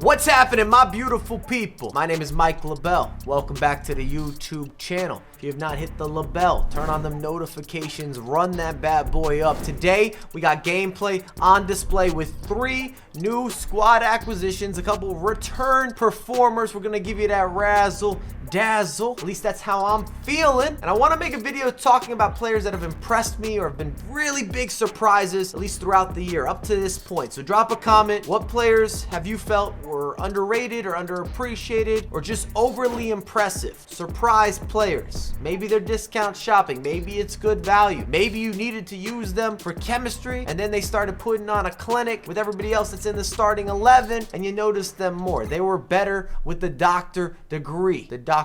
What's happening, my beautiful people? My name is Mike LaBelle. Welcome back to the YouTube channel. If you have not hit the LaBelle, turn on them notifications, run that bad boy up. Today, we got gameplay on display with 3 new squad acquisitions, a couple return performers. We're gonna give you that razzle dazzle. At least that's how I'm feeling. And I want to make a video talking about players that have impressed me or have been really big surprises, at least throughout the year up to this point. So drop a comment. What players have you felt were underrated or underappreciated or just overly impressive? Surprise players. Maybe they're discount shopping. Maybe it's good value. Maybe you needed to use them for chemistry and then they started putting on a clinic with everybody else that's in the starting 11 and you noticed them more. They were better with the doctor degree, the doctored.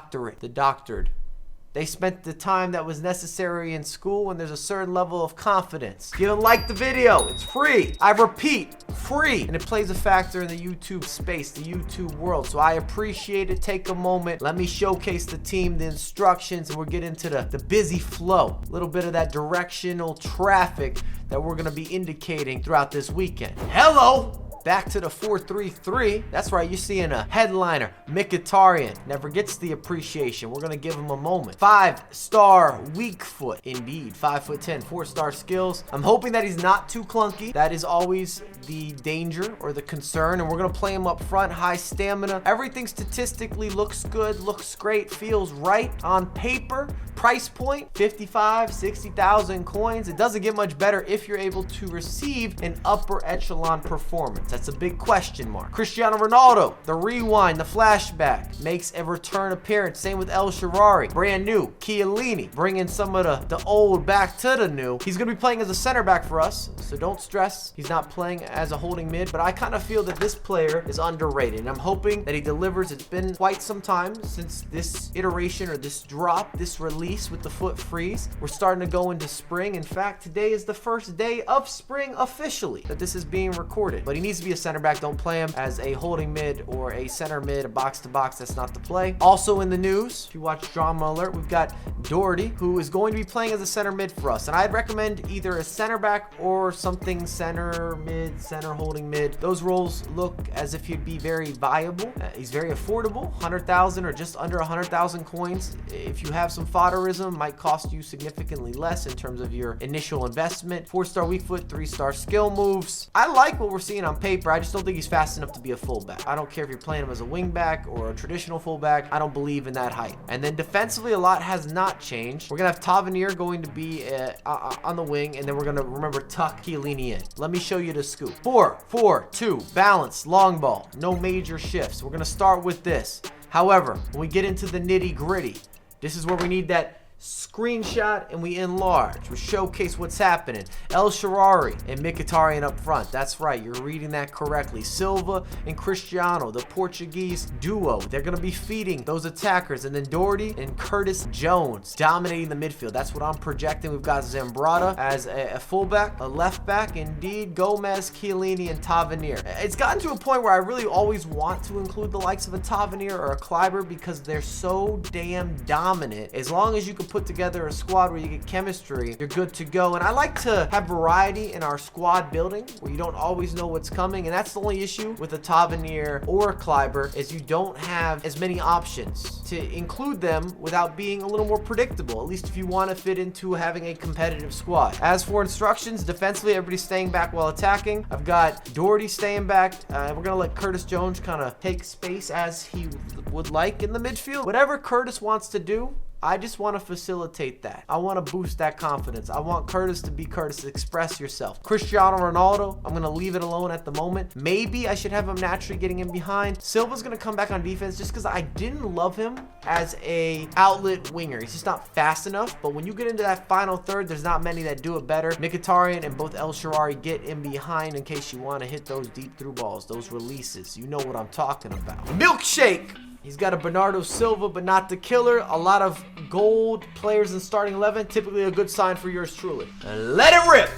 They spent the time that was necessary in school and there's a certain level of confidence. If you don't like the video, it's free. I repeat, free. And it plays a factor in the YouTube space, the YouTube world. So I appreciate it. Take a moment. Let me showcase the team, the instructions, and we'll get into the busy flow. A little bit of that directional traffic that we're going to be indicating throughout this weekend. Hello! Back to the 4-3-3. That's right, you're seeing a headliner. Mkhitaryan never gets the appreciation. We're gonna give him a moment. 5-star weak foot. Indeed, 5'10", 4-star skills. I'm hoping that he's not too clunky. That is always the danger or the concern. And we're gonna play him up front, high stamina. Everything statistically looks good, looks great, feels right on paper. Price point, 55, 60,000 coins. It doesn't get much better if you're able to receive an upper echelon performance. That's a big question mark. Cristiano Ronaldo, the rewind, the flashback, makes a return appearance. Same with El Shaarawy. Brand new. Chiellini, bringing some of the old back to the new. He's going to be playing as a center back for us, so don't stress. He's not playing as a holding mid, but I kind of feel that this player is underrated, and I'm hoping that he delivers. It's been quite some time since this iteration or this drop, this release with the foot freeze. We're starting to go into spring. In fact, today is the first day of spring officially that this is being recorded, but he needs to be a center back. Don't play him as a holding mid or a center mid, a box to box. That's not the play. Also in the news, if you watch Drama Alert, we've got Doherty, who is going to be playing as a center mid for us, and I'd recommend either a center back or something center mid, center holding mid. Those roles look as if he'd be very viable. He's very affordable, 100,000 or just under 100,000 coins. If you have some fodderism, might cost you significantly less in terms of your initial investment. 4-star weak foot, 3-star skill moves. I like what we're seeing on paper. I just don't think he's fast enough to be a fullback. I don't care if you're playing him as a wingback or a traditional fullback. I don't believe in that height. And then defensively, a lot has not changed. We're gonna have Tavernier going to be on the wing, and then we're gonna remember tuck Chiellini in. Let me show you the scoop. 4-4-2 balance, long ball, no major shifts. We're gonna start with this. However, when we get into the nitty gritty, this is where we need that screenshot and we enlarge. We showcase what's happening. El Shaarawy and Mkhitaryan up front. That's right, you're reading that correctly. Silva and Cristiano, the Portuguese duo. They're going to be feeding those attackers. And then Doherty and Curtis Jones dominating the midfield. That's what I'm projecting. We've got Zambrata as a fullback, a left back. Indeed, Gomez, Chiellini, and Tavernier. It's gotten to a point where I really always want to include the likes of a Tavernier or a Kleiber because they're so damn dominant. As long as you can put together a squad where you get chemistry, you're good to go. And I like to have variety in our squad building where you don't always know what's coming, and that's the only issue with a Tavernier or a Kleiber is you don't have as many options to include them without being a little more predictable, at least if you want to fit into having a competitive squad. As for instructions, defensively, everybody's staying back while attacking. I've got Doherty staying back. We're going to let Curtis Jones kind of take space as he would like in the midfield. Whatever Curtis wants to do, I just want to facilitate that. I want to boost that confidence. I want Curtis to be Curtis. Express yourself. Cristiano Ronaldo, I'm going to leave it alone at the moment. Maybe I should have him naturally getting in behind. Silva's going to come back on defense just because I didn't love him as a outlet winger. He's just not fast enough. But when you get into that final third, there's not many that do it better. Mkhitaryan and both El Shaarawy get in behind in case you want to hit those deep through balls, those releases. You know what I'm talking about. Milkshake! He's got a Bernardo Silva, but not the killer. A lot of gold players in starting 11. Typically a good sign for yours truly. And let it rip.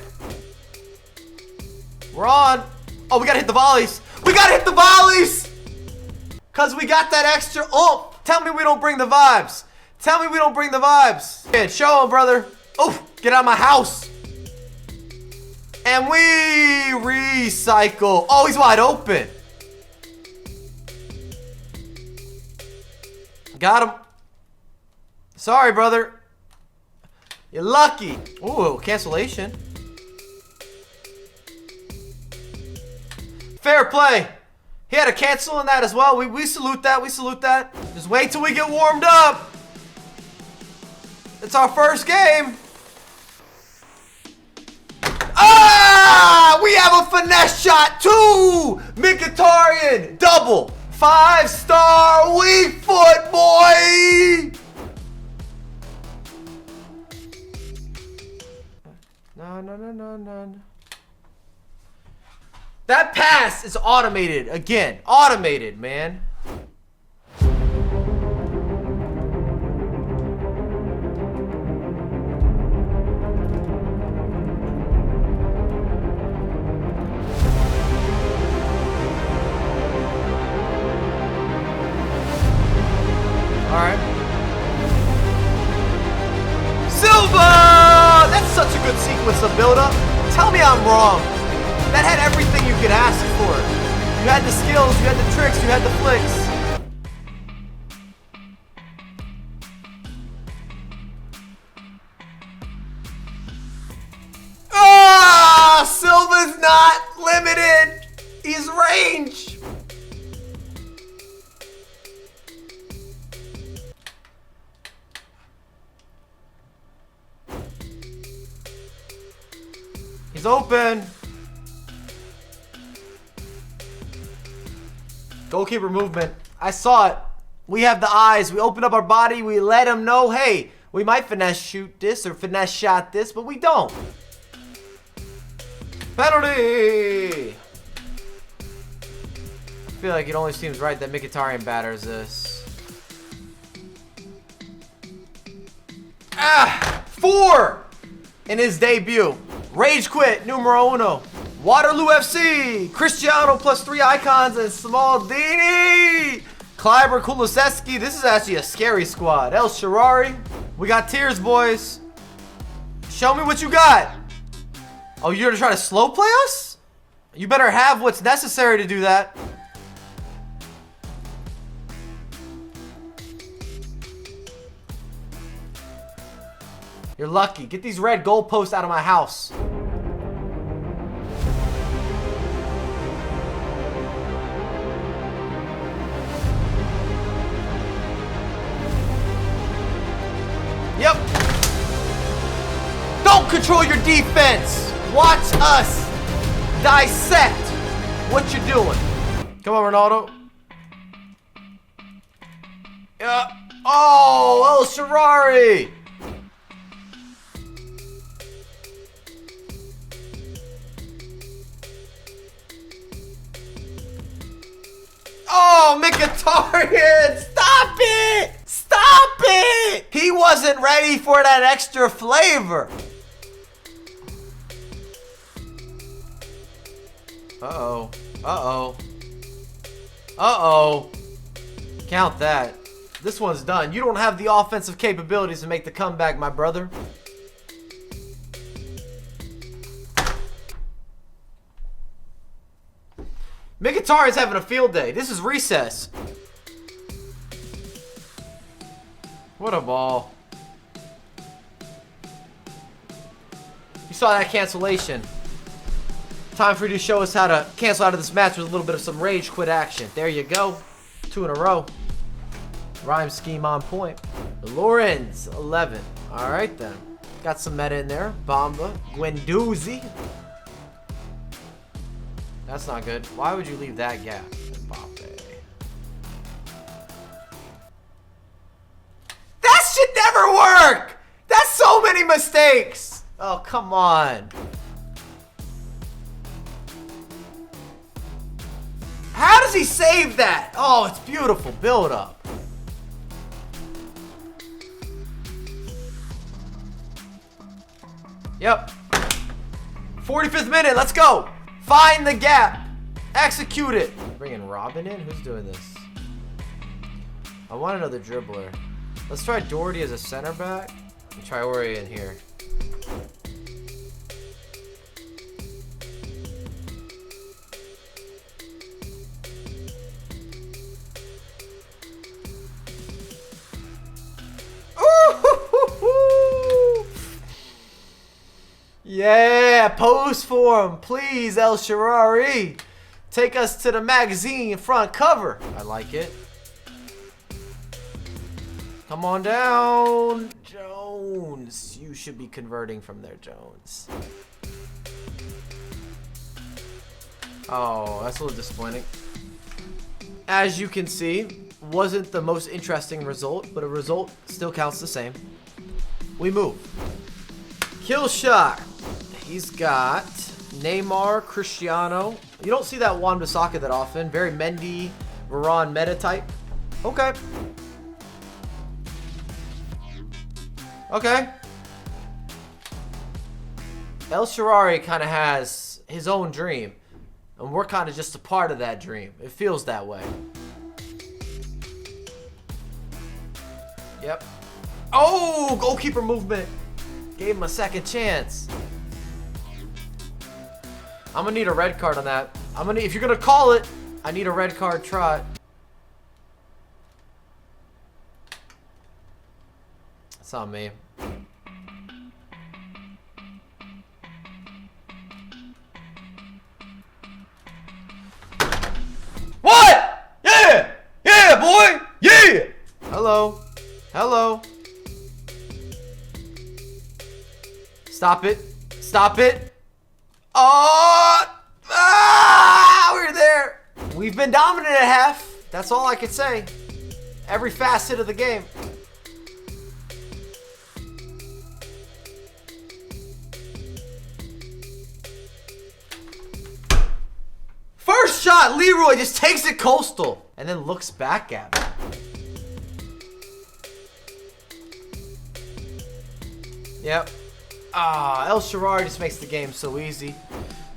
We're on. Oh, we got to hit the volleys. We got to hit the volleys. Because we got that extra oomph. Tell me we don't bring the vibes. Tell me we don't bring the vibes. Man, show him, brother. Oh, get out of my house. And we recycle. Oh, he's wide open. Got him. Sorry, brother. You're lucky. Ooh, cancellation. Fair play. He had a cancel in that as well. We salute that. We salute that. Just wait till we get warmed up. It's our first game. Ah! We have a finesse shot too. Mkhitaryan. Double. 5-star weak foot, boy. No. That pass is automated again. Automated, man. All right. Silva! That's such a good sequence of build-up. Tell me I'm wrong. That had everything you could ask for. You had the skills, you had the tricks, you had the flicks. Ah! Silva's not limited. He's range. He's open. Goalkeeper movement. I saw it. We have the eyes. We open up our body. We let him know, hey, we might finesse shoot this or finesse shot this, but we don't. Penalty. I feel like it only seems right that Mkhitaryan batters this. Ah! 4 in his debut. Rage quit, numero uno. Waterloo FC, Cristiano plus 3 icons and Smaldini. Kleiber, Kulusevski. This is actually a scary squad. El Shaarawy. We got tears, boys. Show me what you got. Oh, you're gonna try to slow play us? You better have what's necessary to do that. You're lucky. Get these red goalposts out of my house. Yep. Don't control your defense. Watch us dissect what you're doing. Come on, Ronaldo. Yeah. Oh, El Shaarawy. Oh, Mkhitaryan! Stop it! Stop it! He wasn't ready for that extra flavor. Uh-oh. Uh-oh. Uh-oh. Count that. This one's done. You don't have the offensive capabilities to make the comeback, my brother. Mkhitaryan's having a field day. This is recess. What a ball. You saw that cancellation. Time for you to show us how to cancel out of this match with a little bit of some rage quit action. There you go. 2 in a row. Rhyme scheme on point. Lorenz, 11. All right, then. Got some meta in there. Bamba. Guendouzi. That's not good. Why would you leave that gap? Mbappe. That should never work! That's so many mistakes! Oh, come on. How does he save that? Oh, it's beautiful build up. Yep. 45th minute, let's go. Find the gap. Execute it. Bringing Robin in? Who's doing this? I want another dribbler. Let's try Doherty as a center back. And try Ori in here. Yeah, pose for him. Please, El Shaarawy. Take us to the magazine front cover. I like it. Come on down. Jones. You should be converting from there, Jones. Oh, that's a little disappointing. As you can see, wasn't the most interesting result, but a result still counts the same. We move. Kill shot. He's got Neymar, Cristiano. You don't see that Wan-Bissaka that often. Very Mendy, Varane meta type. Okay. Okay. El Shaarawy kind of has his own dream. And we're kind of just a part of that dream. It feels that way. Yep. Oh, goalkeeper movement. Gave him a second chance. I'm gonna need a red card on that. If you're gonna call it, I need a red card trot. That's on me. What? Yeah! Yeah, boy! Yeah! Hello. Hello. Stop it. Stop it. Oh! We're there. We've been dominant at half. That's all I could say. Every facet of the game. First shot, Leroy just takes it coastal and then looks back at me. Yep. El Shaarawy just makes the game so easy.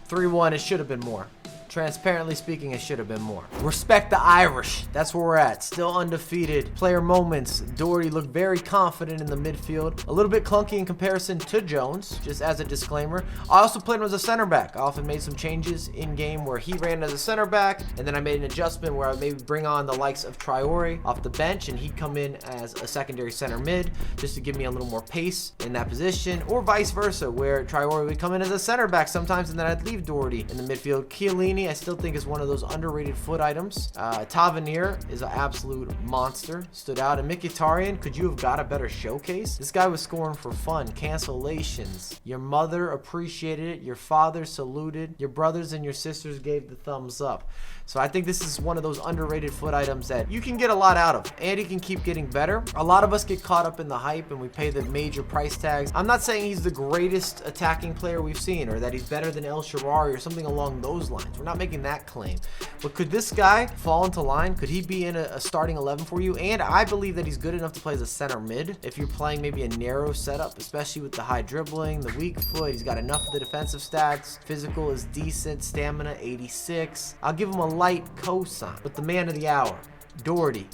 3-1, it should have been more. Transparently speaking, it should have been more. Respect the Irish. That's where we're at. Still undefeated. Player moments. Doherty looked very confident in the midfield. A little bit clunky in comparison to Jones, just as a disclaimer. I also played him as a center back. I often made some changes in game where he ran as a center back, and then I made an adjustment where I maybe bring on the likes of Traore off the bench, and he'd come in as a secondary center mid, just to give me a little more pace in that position, or vice versa, where Traore would come in as a center back sometimes, and then I'd leave Doherty in the midfield. Chiellini, I still think is one of those underrated foot items. Tavernier is an absolute monster. Stood out. And Mkhitaryan, could you have got a better showcase? This guy was scoring for fun. Cancellations. Your mother appreciated it. Your father saluted. Your brothers and your sisters gave the thumbs up. So I think this is one of those underrated foot items that you can get a lot out of, and he can keep getting better. A lot of us get caught up in the hype and we pay the major price tags. I'm not saying he's the greatest attacking player we've seen or that he's better than El Shaarawy or something along those lines. We're not making that claim. But could this guy fall into line? Could he be in a starting 11 for you? And I believe that he's good enough to play as a center mid if you're playing maybe a narrow setup, especially with the high dribbling, the weak foot. He's got enough of the defensive stats. Physical is decent. Stamina 86. I'll give him a light cosign. But the man of the hour, Doherty.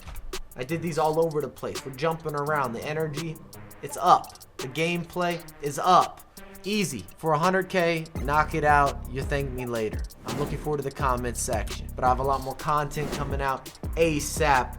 I did these all over the place. We're jumping around. The energy, it's up. The gameplay is up. Easy. For 100K, knock it out. You thank me later. I'm looking forward to the comments section. But I have a lot more content coming out ASAP.